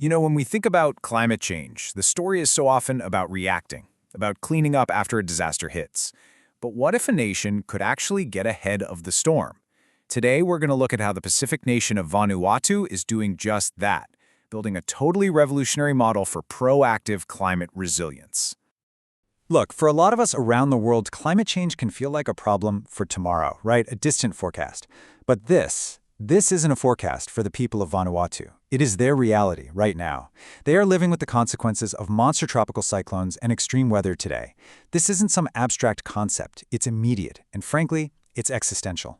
You know, when we think about climate change, the story is so often about reacting, about cleaning up after a disaster hits. But what if a nation could actually get ahead of the storm? Today, we're going to look at how the Pacific nation of Vanuatu is doing just that, building a totally revolutionary model for proactive climate resilience. Look, for a lot of us around the world, climate change can feel like a problem for tomorrow, right? A distant forecast. But this isn't a forecast for the people of Vanuatu. It is their reality right now. They are living with the consequences of monster tropical cyclones and extreme weather today. This isn't some abstract concept. It's immediate, and frankly, it's existential.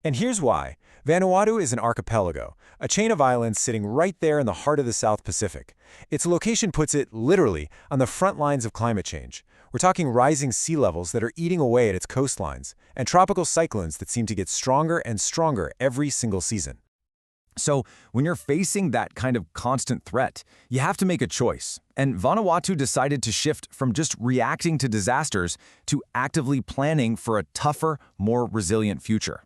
And here's why. Vanuatu is an archipelago, a chain of islands sitting right there in the heart of the South Pacific. Its location puts it, literally, on the front lines of climate change. We're talking rising sea levels that are eating away at its coastlines, and tropical cyclones that seem to get stronger and stronger every single season. So, when you're facing that kind of constant threat, you have to make a choice. And Vanuatu decided to shift from just reacting to disasters to actively planning for a tougher, more resilient future.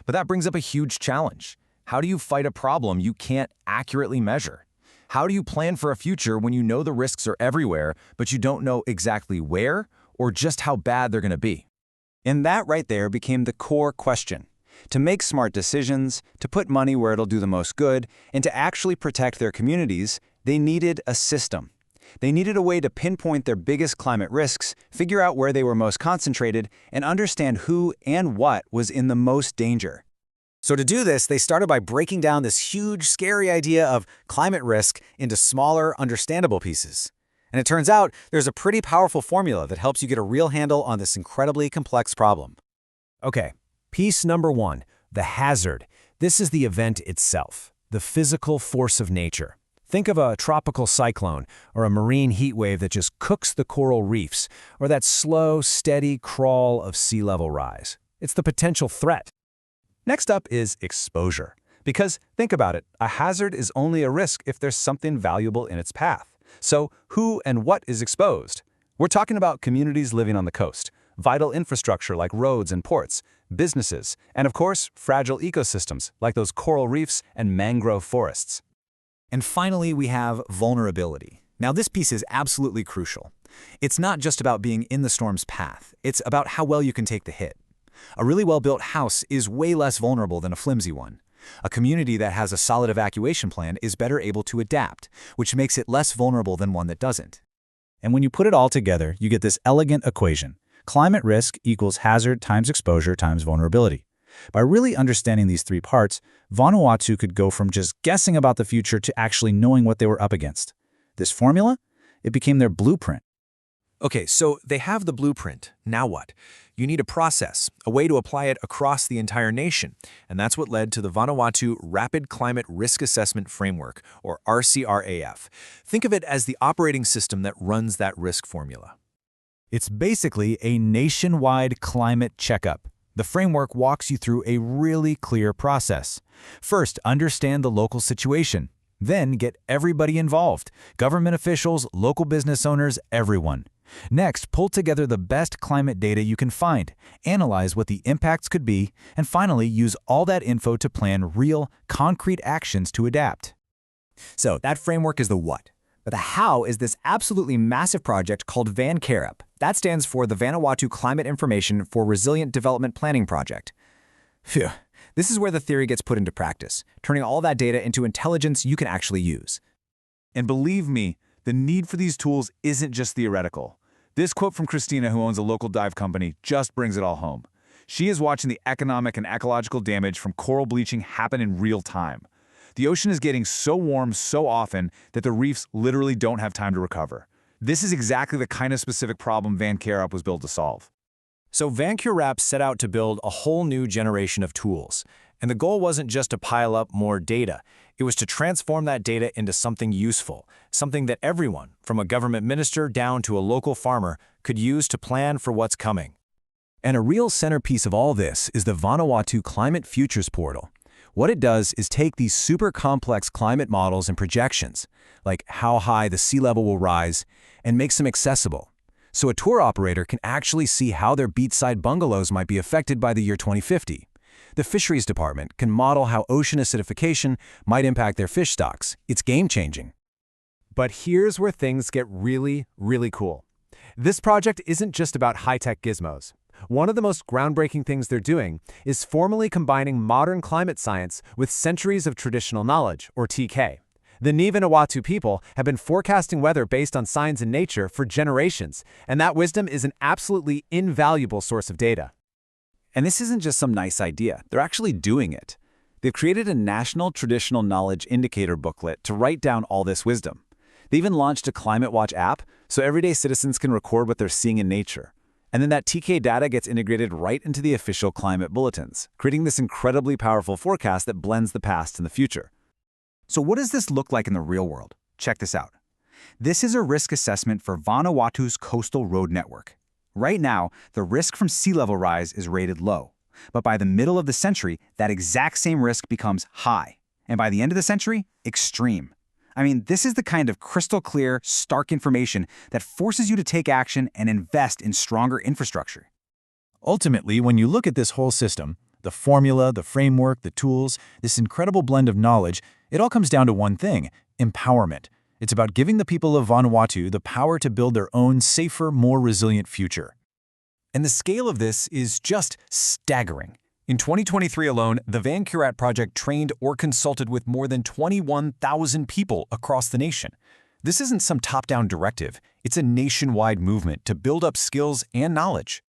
But that brings up a huge challenge. How do you fight a problem you can't accurately measure? How do you plan for a future when you know the risks are everywhere, but you don't know exactly where or just how bad they're going to be? And that right there became the core question. To make smart decisions, to put money where it'll do the most good, and to actually protect their communities, they needed a system. They needed a way to pinpoint their biggest climate risks, figure out where they were most concentrated, and understand who and what was in the most danger. So to do this, they started by breaking down this huge, scary idea of climate risk into smaller, understandable pieces. And it turns out there's a pretty powerful formula that helps you get a real handle on this incredibly complex problem. Okay, piece number one, the hazard. This is the event itself, the physical force of nature. Think of a tropical cyclone or a marine heat wave that just cooks the coral reefs, or that slow, steady crawl of sea level rise. It's the potential threat. Next up is exposure. Because, think about it, a hazard is only a risk if there's something valuable in its path. So, who and what is exposed? We're talking about communities living on the coast, vital infrastructure like roads and ports, businesses, and of course, fragile ecosystems like those coral reefs and mangrove forests. And finally, we have vulnerability. Now, this piece is absolutely crucial. It's not just about being in the storm's path. It's about how well you can take the hit. A really well-built house is way less vulnerable than a flimsy one. A community that has a solid evacuation plan is better able to adapt, which makes it less vulnerable than one that doesn't. And when you put it all together, you get this elegant equation. Climate risk equals hazard times exposure times vulnerability. By really understanding these three parts, Vanuatu could go from just guessing about the future to actually knowing what they were up against. This formula? It became their blueprint. Okay, so they have the blueprint. Now what? You need a process, a way to apply it across the entire nation. And that's what led to the Vanuatu Rapid Climate Risk Assessment Framework, or RCRAF. Think of it as the operating system that runs that risk formula. It's basically a nationwide climate checkup. The framework walks you through a really clear process. First, understand the local situation. Then, get everybody involved: government officials, local business owners, everyone. Next, pull together the best climate data you can find, analyze what the impacts could be, and finally, use all that info to plan real, concrete actions to adapt. So that framework is the what. But the how is this absolutely massive project called VanKIRAP. That stands for the Vanuatu Climate Information for Resilient Development Planning Project. Phew. This is where the theory gets put into practice, turning all that data into intelligence you can actually use. And believe me, the need for these tools isn't just theoretical. This quote from Christina, who owns a local dive company, just brings it all home. She is watching the economic and ecological damage from coral bleaching happen in real time. The ocean is getting so warm so often that the reefs literally don't have time to recover. This is exactly the kind of specific problem VanKIRAP was built to solve. So VanKIRAP set out to build a whole new generation of tools. And the goal wasn't just to pile up more data. It was to transform that data into something useful, something that everyone, from a government minister down to a local farmer, could use to plan for what's coming. And a real centerpiece of all this is the Vanuatu Climate Futures Portal. What it does is take these super complex climate models and projections, like how high the sea level will rise, and makes them accessible. So a tour operator can actually see how their beachside bungalows might be affected by the year 2050. The fisheries department can model how ocean acidification might impact their fish stocks. It's game-changing. But here's where things get really, really cool. This project isn't just about high-tech gizmos. One of the most groundbreaking things they're doing is formally combining modern climate science with centuries of traditional knowledge, or TK. The Vanuatu people have been forecasting weather based on signs in nature for generations, and that wisdom is an absolutely invaluable source of data. And this isn't just some nice idea. They're actually doing it. They've created a national traditional knowledge indicator booklet to write down all this wisdom. They even launched a Climate Watch app so everyday citizens can record what they're seeing in nature. And then that TK data gets integrated right into the official climate bulletins, creating this incredibly powerful forecast that blends the past and the future. So what does this look like in the real world? Check this out. This is a risk assessment for Vanuatu's coastal road network. Right now, the risk from sea level rise is rated low. But by the middle of the century, that exact same risk becomes high. And by the end of the century, extreme. I mean, this is the kind of crystal clear, stark information that forces you to take action and invest in stronger infrastructure. Ultimately, when you look at this whole system, the formula, the framework, the tools, this incredible blend of knowledge, it all comes down to one thing: empowerment. It's about giving the people of Vanuatu the power to build their own safer, more resilient future. And the scale of this is just staggering. In 2023 alone, the VanKIRAP project trained or consulted with more than 21,000 people across the nation. This isn't some top-down directive. It's a nationwide movement to build up skills and knowledge.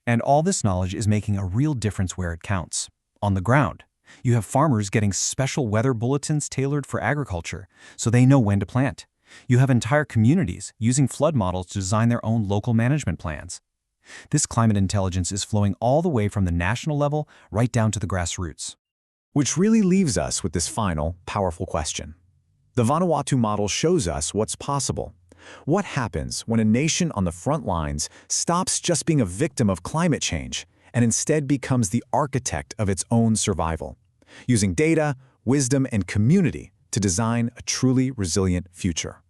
And all this knowledge is making a real difference where it counts, on the ground. You have farmers getting special weather bulletins tailored for agriculture, so they know when to plant. You have entire communities using flood models to design their own local management plans. This climate intelligence is flowing all the way from the national level right down to the grassroots. Which really leaves us with this final, powerful question. The Vanuatu model shows us what's possible. What happens when a nation on the front lines stops just being a victim of climate change and instead becomes the architect of its own survival, using data, wisdom, and community to design a truly resilient future?